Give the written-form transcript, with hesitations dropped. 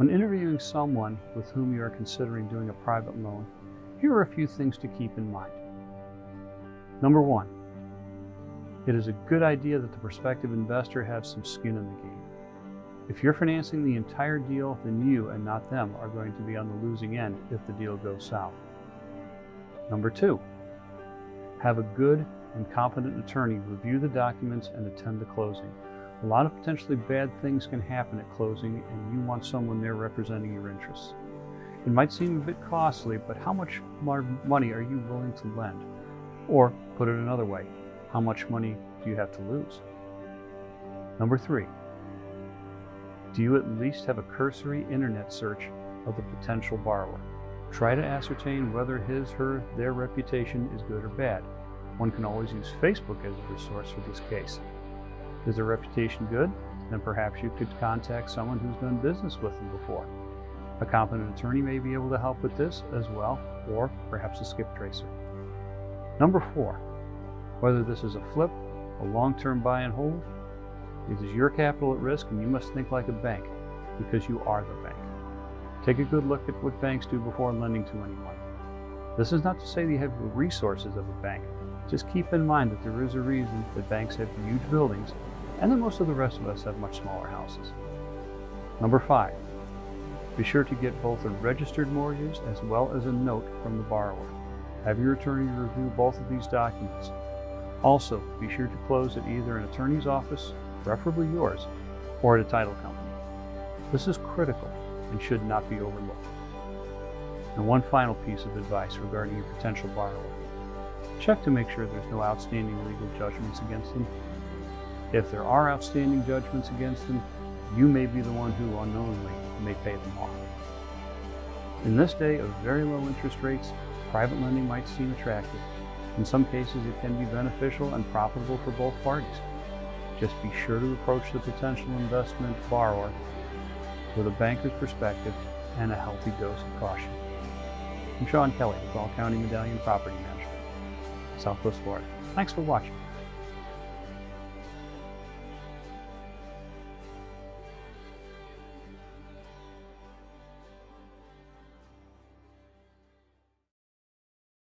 When interviewing someone with whom you are considering doing a private loan, here are a few things to keep in mind. Number one, it is a good idea that the prospective investor has some skin in the game. If you're financing the entire deal, then you and not them are going to be on the losing end if the deal goes south. Number two, have a good and competent attorney review the documents and attend the closing. A lot of potentially bad things can happen at closing, and you want someone there representing your interests. It might seem a bit costly, but how much more money are you willing to lend? Or, put it another way, how much money do you have to lose? Number three, do you at least have a cursory internet search of the potential borrower? Try to ascertain whether their reputation is good or bad. One can always use Facebook as a resource for this case. Is their reputation good? Then perhaps you could contact someone who's done business with them before. A competent attorney may be able to help with this as well, or perhaps a skip tracer. Number four, whether this is a flip, a long-term buy and hold, it is your capital at risk and you must think like a bank because you are the bank. Take a good look at what banks do before lending to anyone. This is not to say that you have the resources of a bank. Just keep in mind that there is a reason that banks have huge buildings and that most of the rest of us have much smaller houses. Number five, be sure to get both a registered mortgage as well as a note from the borrower. Have your attorney review both of these documents. Also, be sure to close at either an attorney's office, preferably yours, or at a title company. This is critical and should not be overlooked. And one final piece of advice regarding your potential borrower. Check to make sure there's no outstanding legal judgments against them. If there are outstanding judgments against them, you may be the one who unknowingly may pay them off. In this day of very low interest rates, private lending might seem attractive. In some cases, it can be beneficial and profitable for both parties. Just be sure to approach the potential investment borrower with a banker's perspective and a healthy dose of caution. I'm Sean Kelly with All County Medallion Property Management, Southwest Florida. Thanks for watching.